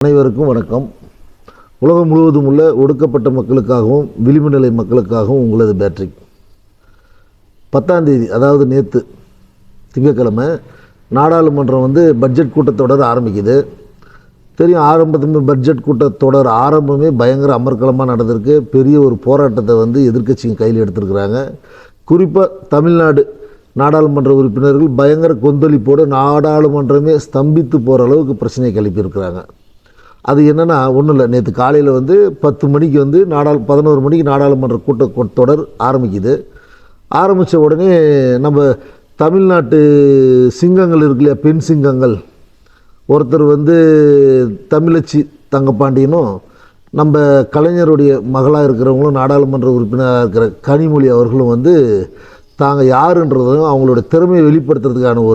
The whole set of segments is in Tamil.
அனைவருக்கும் வணக்கம். உலகம் முழுவதும் உள்ள ஒடுக்கப்பட்ட மக்களுக்காகவும் விளிம்பு நிலை மக்களுக்காகவும் உங்களது பேட்ரிக். 10ஆம் தேதி, அதாவது நேற்று திங்கட்கிழமை, நாடாளுமன்றம் பட்ஜெட் கூட்டத்தொடர் ஆரம்பிக்குது. தெரியும், ஆரம்பத்துமே பட்ஜெட் கூட்டத்தொடர் ஆரம்பமே பயங்கர அமர்க்களமாக நடந்திருக்கு. பெரிய ஒரு போராட்டத்தை எதிர்க்கட்சிங்க கையில் எடுத்திருக்கிறாங்க. குறிப்பாக தமிழ்நாடு நாடாளுமன்ற உறுப்பினர்கள் பயங்கர கொந்தளிப்போடு நாடாளுமன்றமே ஸ்தம்பித்து போகிற அளவுக்கு பிரச்சனையை கிளப்பியிருக்கிறாங்க. அது என்னென்னா, ஒன்றும் இல்லை, நேற்று காலையில் 10 மணிக்கு 11 மணிக்கு நாடாளுமன்ற கூட்டத்தொடர் ஆரம்பிக்குது. ஆரம்பித்த உடனே நம்ம தமிழ்நாட்டு சிங்கங்கள் இருக்கு இல்லையா, பெண் சிங்கங்கள், ஒருத்தர் தமிழச்சி தங்கப்பாண்டியனும், நம்ம கலைஞருடைய மகளாக இருக்கிறவங்களும், நாடாளுமன்ற உறுப்பினராக இருக்கிற கனிமொழி அவர்களும் தாங்க யாருன்றதும் அவங்களோட திறமையை வெளிப்படுத்துறதுக்கான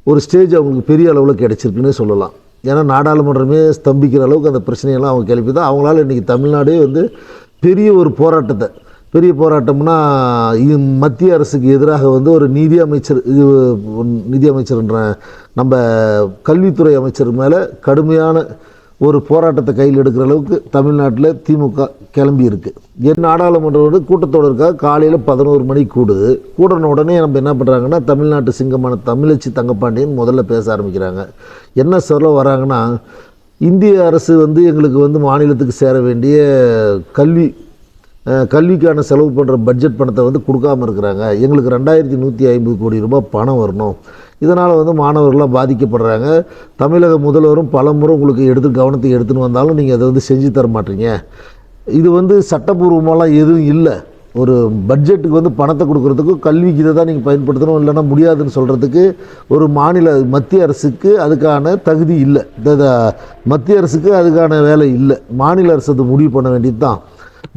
ஒரு ஸ்டேஜ் அவங்களுக்கு பெரிய அளவில் கிடச்சிருக்குன்னே சொல்லலாம். ஏன்னா நாடாளுமன்றமே ஸ்தம்பிக்கிற அளவுக்கு அந்த பிரச்சனையெல்லாம் அவங்க கிளப்பி தான் அவங்களால இன்றைக்கி தமிழ்நாடே பெரிய ஒரு போராட்டத்தை, பெரிய போராட்டம்னா மத்திய அரசுக்கு எதிராக ஒரு நிதி அமைச்சர்ன்ற நம்ம கல்வித்துறை அமைச்சர் மேலே கடுமையான ஒரு போராட்டத்தை கையில் எடுக்கிற அளவுக்கு தமிழ்நாட்டில் திமுக கிளம்பி இருக்குது. என் நாடாளுமன்ற கூட்டத்தொடருக்காக காலையில் 11 மணிக்கு கூடின உடனே நம்ம என்ன பண்ணுறாங்கன்னா, தமிழ்நாட்டு சிங்கமான தமிழச்சி தங்கப்பாண்டியன் முதல்ல பேச ஆரம்பிக்கிறாங்க. என்ன சொல்ல வராங்கன்னா, இந்திய அரசு எங்களுக்கு மாநிலத்துக்கு சேர வேண்டிய கல்விக்கான செலவு பண்ணுற பட்ஜெட் பணத்தை கொடுக்காமல் இருக்கிறாங்க. எங்களுக்கு 2150 கோடி ரூபாய் பணம் வரணும். இதனால் மாணவர்கள்லாம் பாதிக்கப்படுறாங்க. தமிழக முதல்வரும் பலமுறை உங்களுக்கு கவனத்தை எடுத்துன்னு வந்தாலும் நீங்கள் அதை செஞ்சு தர மாட்டீங்க. இது சட்டப்பூர்வமாலாம் எதுவும் இல்லை. ஒரு பட்ஜெட்டுக்கு பணத்தை கொடுக்குறதுக்கு கல்விக்கு இதை தான் நீங்கள் பயன்படுத்தணும், இல்லைன்னா முடியாதுன்னு சொல்கிறதுக்கு ஒரு மத்திய அரசுக்கு அதுக்கான தகுதி இல்லை. மத்திய அரசுக்கு அதுக்கான வேலை இல்லை. மாநில அரசு அது முடிவு பண்ண வேண்டியது தான்.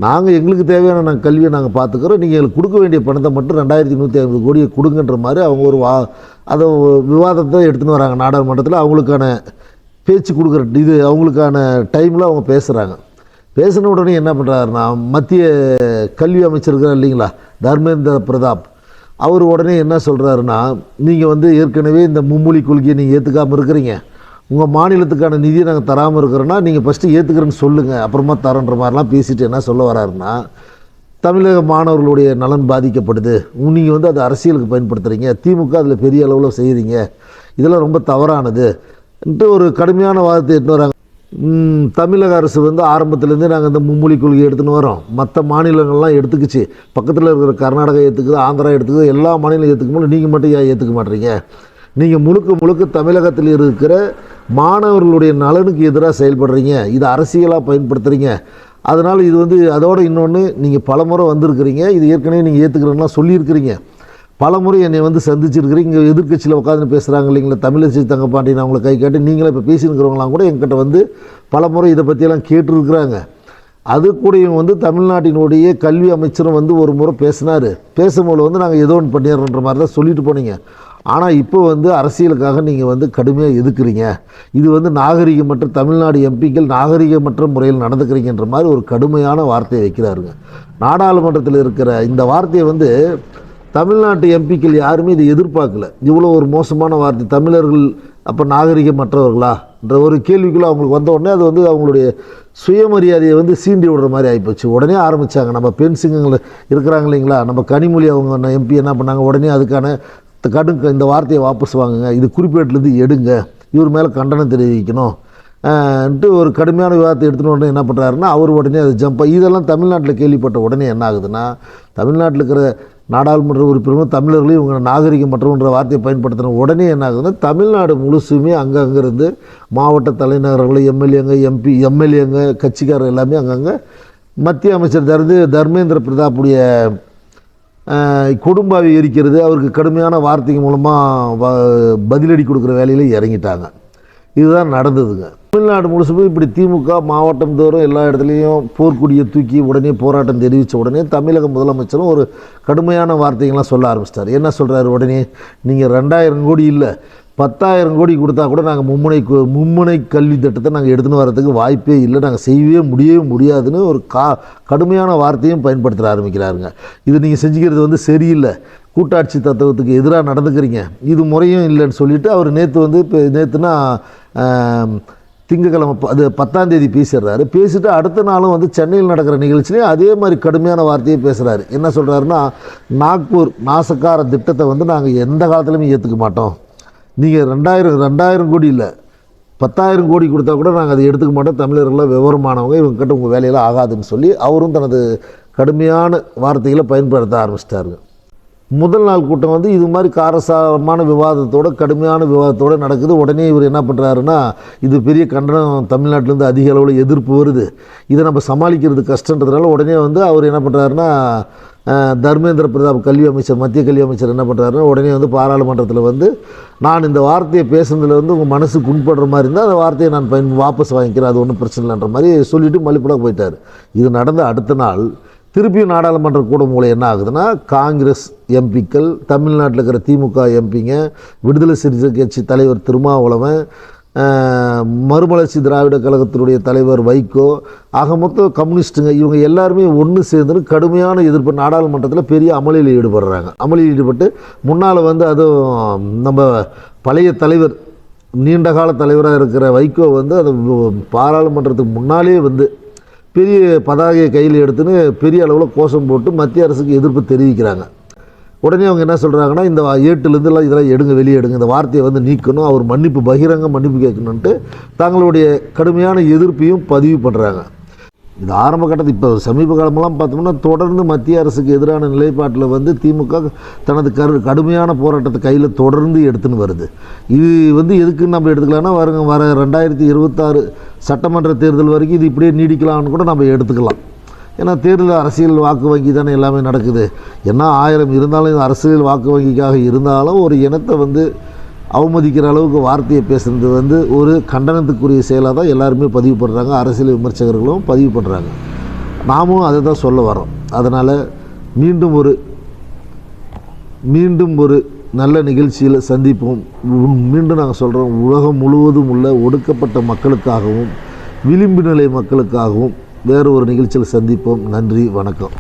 நாங்கள் எங்களுக்கு தேவையான கல்வியை நாங்கள் பார்த்துக்கிறோம், நீங்கள் எங்களுக்கு கொடுக்க வேண்டிய பணத்தை மட்டும் 2150 கோடியை கொடுங்கன்ற மாதிரி அவங்க அதை விவாதத்தை எடுத்துன்னு வராங்க நாடாளுமன்றத்தில். அவங்களுக்கான பேச்சு கொடுக்குற அவங்களுக்கான டைமில் அவங்க பேசுகிறாங்க. பேசின உடனே என்ன பண்ணுறாருன்னா, மத்திய கல்வி அமைச்சர் இருக்கார் இல்லைங்களா, தர்மேந்திர பிரதான், அவர் உடனே என்ன சொல்கிறாருன்னா, நீங்கள் ஏற்கனவே இந்த மும்மொழி கொள்கையை நீங்கள் ஏற்றுக்காமல் இருக்கிறீங்க, உங்கள் மாநிலத்துக்கான நிதியை நாங்கள் தராமல் இருக்கிறோன்னா நீங்கள் ஃபஸ்ட்டு ஏற்றுக்கிறேன்னு சொல்லுங்கள், அப்புறமா தரன்ற மாதிரிலாம் பேசிட்டு என்ன சொல்ல வராருன்னா, தமிழக மாணவர்களுடைய நலன் பாதிக்கப்படுது, நீங்கள் அதை அரசியலுக்கு பயன்படுத்துகிறீங்க, திமுக அதில் பெரிய அளவில் செய்கிறீங்க, இதெல்லாம் ரொம்ப தவறானதுன்ட்டு ஒரு கடுமையான வாதத்தை எடுத்துன்னு வராங்க. தமிழக அரசு ஆரம்பத்துலேருந்தே நாங்கள் இந்த மும்மொழி கொள்கையை எடுத்துன்னு வரோம், மற்ற மாநிலங்கள்லாம் எடுத்துக்கிச்சு, பக்கத்தில் இருக்கிற கர்நாடகா ஏற்றுக்குது, ஆந்திரா எடுத்துக்குது, எல்லா மாநிலம் ஏற்றுக்கும்போது நீங்கள் மட்டும் ஏன் ஏற்றுக்க மாட்டீங்க? நீங்கள் முழுக்க தமிழகத்தில் இருக்கிற மாணவர்களுடைய நலனுக்கு எதிராக செயல்படுறீங்க, இது அரசியலாக பயன்படுத்துகிறீங்க. அதனால் இது அதோடு இன்னொன்று, நீங்கள் பலமுறை வந்திருக்கிறீங்க, இது ஏற்கனவே நீங்கள் ஏற்றுக்கிறீங்கன்னா சொல்லியிருக்கிறீங்க, பலமுறை என்னை சந்திச்சிருக்கிறீங்க. இங்கே எதிர்கட்சியில் உட்காந்து பேசுகிறாங்க இல்லைங்களா, தமிழச்சி தங்கப்பாண்டியன் அவங்கள கை காட்டி நீங்களே இப்போ பேசியிருக்கிறவங்களாம் கூட எங்கிட்ட பலமுறை இதை பற்றியெல்லாம் கேட்டுருக்குறாங்க. அது கூடயும் தமிழ்நாட்டினுடைய கல்வி அமைச்சரும் ஒரு முறை பேசினார். பேசும்போது நாங்கள் ஏதோ ஒன்று பண்ணிடுறோன்ற மாதிரி தான் சொல்லிட்டு போனீங்க. ஆனால் இப்போ அரசியலுக்காக நீங்கள் கடுமையாக எதுக்குறீங்க, இது நாகரிகமற்ற தமிழ்நாடு எம்பிக்கள் நாகரிகமற்ற முறையில் நடந்துக்கிறீங்கன்ற மாதிரி ஒரு கடுமையான வார்த்தையை வைக்கிறாருங்க. நாடாளுமன்றத்தில் இருக்கிற இந்த வார்த்தையை தமிழ்நாட்டு எம்பிக்கள் யாருமே இதை எதிர்பார்க்கல. இவ்வளோ ஒரு மோசமான வார்த்தை, தமிழர்கள் அப்போ நாகரிகமற்றவர்களா என்ற ஒரு கேள்விக்குள்ளே அவங்களுக்கு வந்த உடனே அது அவங்களுடைய சுயமரியாதையை சீண்டி விடுற மாதிரி ஆகிப்போச்சு. உடனே ஆரம்பித்தாங்க, நம்ம பெண் சிங்கங்கள் இருக்கிறாங்க இல்லைங்களா, நம்ம கனிமொழி அவங்க எம்பி என்ன பண்ணாங்க, உடனே அதுக்கான இந்த வார்த்தையை வாபஸ் வாங்குங்க, இது குறிப்பேட்டிலேருந்து எடுங்க, இவர் மேலே கண்டனம் தெரிவிக்கணும் ஒரு கடுமையான விவாதத்தை எடுத்துன்னு உடனே என்ன பண்ணுறாருன்னா, அவர் உடனே அது இதெல்லாம் தமிழ்நாட்டில் கேள்விப்பட்ட உடனே என்ன ஆகுதுன்னா, தமிழ்நாட்டில் இருக்கிற நாடாளுமன்ற உறுப்பினரும் தமிழர்களையும் இவங்க நாகரிகமற்றவன்ற வார்த்தையை பயன்படுத்தின உடனே என்ன ஆகுதுன்னா, தமிழ்நாடு முழுசுமே அங்கங்கே மாவட்ட தலைநகரங்கள், எம்எல்ஏங்க கட்சிக்காரர் எல்லாமே அங்கங்கே மத்திய அமைச்சர் தர்மேந்திர பிரதாப்புடைய கொடும்பாவை எரிக்கிறது, அவருக்கு கடுமையான வார்த்தை மூலமாக பதிலடி கொடுக்குற வேலையில் இறங்கிட்டாங்க. இதுதான் நடந்ததுங்க. தமிழ்நாடு முழுசுமே இப்படி திமுக மாவட்டம் தோறும் எல்லா இடத்துலையும் போர்க்கொடியை தூக்கி உடனே போராட்டம் தெரிவித்த உடனே தமிழக முதலமைச்சரும் ஒரு கடுமையான வார்த்தைகள்லாம் சொல்ல ஆரம்பிச்சிட்டார். என்ன சொல்கிறாரு உடனே, நீங்கள் 2000 கோடி இல்லை 10,000 கோடி கொடுத்தா கூட நாங்கள் மும்முனை கல்வி திட்டத்தை நாங்கள் எடுத்துன்னு வரதுக்கு வாய்ப்பே இல்லை, நாங்கள் செய்யவே முடியாதுன்னு ஒரு கடுமையான வார்த்தையும் பயன்படுத்த ஆரம்பிக்கிறாருங்க. இது நீங்கள் செஞ்சுக்கிறது சரியில்லை, கூட்டாட்சி தத்துவத்துக்கு எதிராக நடந்துக்கிறீங்க, இது முறையும் இல்லைன்னு சொல்லிவிட்டு அவர் நேற்றுனா திங்கக்கிழமை அது 10ஆம் தேதி பேசிடுறாரு. பேசிட்டு அடுத்த நாளும் வந்து சென்னையில் நடக்கிற நிகழ்ச்சியிலே அதே மாதிரி கடுமையான வார்த்தையை பேசுகிறாரு. என்ன சொல்கிறாருன்னா, நாக்பூர் நாசக்கார திட்டத்தை வந்து நாங்கள் எந்த காலத்துலையுமே ஏற்றுக்க மாட்டோம். நீங்கள் 2000 கோடி இல்லை 10,000 கோடி கொடுத்தா கூட நாங்கள் அதை எடுத்துக்க மாட்டோம். தமிழர்கள்லாம் விவரமானவங்க, இவங்ககிட்ட உங்கள் வேலையெல்லாம் ஆகாதுன்னு சொல்லி அவரும் தனது கடுமையான வார்த்தைகளை பயன்படுத்த ஆரம்பிச்சிட்டாருங்க. முதல் நாள் கூட்டம் வந்து இது மாதிரி காரசாரமான விவாதத்தோடு கடுமையான விவாதத்தோடு நடக்குது. உடனே இவர் என்ன பண்ணுறாருன்னா, இது பெரிய கண்டனம், தமிழ்நாட்டிலேருந்து அதிக அளவில் எதிர்ப்பு வருது, இதை நம்ம சமாளிக்கிறது கஷ்டன்றதுனால உடனே வந்து அவர் என்ன பண்ணுறாருன்னா, தர்மேந்திர பிரதான் கல்வி அமைச்சர், மத்திய கல்வி அமைச்சர் என்ன பண்ணுறாருன்னா, உடனே வந்து பாராளுமன்றத்தில் வந்து நான் இந்த வார்த்தையை பேசுனதில் வந்து உங்கள் மனசு புண்படுற மாதிரி இருந்தால் அந்த வார்த்தையை நான் வாபஸ் வாங்கிக்கிறேன், அது ஒன்றும் பிரச்சனை இல்லைன்ற மாதிரி சொல்லிவிட்டு மல்லிப்படாக போயிட்டார். இது நடந்த அடுத்த நாள் திருப்பியும் நாடாளுமன்ற கூடும் மூலம் என்ன ஆகுதுன்னா, காங்கிரஸ் எம்பிக்கள், தமிழ்நாட்டில் இருக்கிற திமுக எம்பிங்க, விடுதலை சிறுத்தை கட்சி தலைவர் திருமாவளவன், மறுமலர்ச்சி திராவிட கழகத்தினுடைய தலைவர் வைகோ, ஆக மொத்தம் கம்யூனிஸ்ட்டுங்க, இவங்க எல்லாருமே ஒன்று சேர்ந்து கடுமையான எதிர்ப்பு நாடாளுமன்றத்தில் பெரிய அமளியில் ஈடுபடுறாங்க. அமளியில் ஈடுபட்டு முன்னால் வந்து அதுவும் நம்ம பழைய தலைவர், நீண்டகால தலைவராக இருக்கிற வைகோ வந்து அது பாராளுமன்றத்துக்கு முன்னாலே வந்து பெரிய பதாகையை கையில் எடுத்துன்னு பெரிய அளவில் கோஷம் போட்டு மத்திய அரசுக்கு எதிர்ப்பு தெரிவிக்கிறாங்க. உடனே அவங்க என்ன சொல்கிறாங்கன்னா, இந்த ஏட்டுலேருந்துலாம் இதெல்லாம் எடுங்க, வெளியே எடுங்க, இந்த வார்த்தையை வந்து நீக்கணும், அவர் மன்னிப்பு பகிரங்க மன்னிப்பு கேட்கணுன்ட்டு தங்களுடைய கடுமையான எதிர்ப்பையும் பதிவு பண்ணுறாங்க. இது ஆரம்ப கட்டத்தில் இப்போ சமீப காலமெல்லாம் பார்த்தோம்னா தொடர்ந்து மத்திய அரசுக்கு எதிரான நிலைப்பாட்டில் வந்து திமுக தனது கடுமையான போராட்டத்தை கையில் தொடர்ந்து எடுத்துன்னு வருது. இது வந்து எதுக்குன்னு நம்ம எடுத்துக்கலாம்னா, வர 2026 சட்டமன்ற தேர்தல் வரைக்கும் இது இப்படியே நீடிக்கலாம்னு கூட நம்ம எடுத்துக்கலாம். ஏன்னா தேர்தல் அரசியல் வாக்கு வங்கி தானே எல்லாமே நடக்குது. ஏன்னா 1000 இருந்தாலும் அரசியல் வாக்கு வங்கிக்காக இருந்தாலும் ஒரு இனத்தை வந்து அவமதிக்கிற அளவுக்கு வார்த்தையை பேசுகிறது வந்து ஒரு கண்டனத்துக்குரிய செயலாக தான் எல்லாருமே பதிவு பண்ணுறாங்க, அரசியல் விமர்சகர்களும் பதிவு பண்ணுறாங்க. நாமும் அதை தான் சொல்ல வரோம். அதனால் மீண்டும் ஒரு நல்ல நிகழ்ச்சியில் சந்திப்போம். மீண்டும் நாங்கள் சொல்கிறோம், உலகம் முழுவதும் உள்ள ஒடுக்கப்பட்ட மக்களுக்காகவும் விளிம்பு நிலை மக்களுக்காகவும் வேறு ஒரு நிகழ்ச்சியில் சந்திப்போம். நன்றி, வணக்கம்.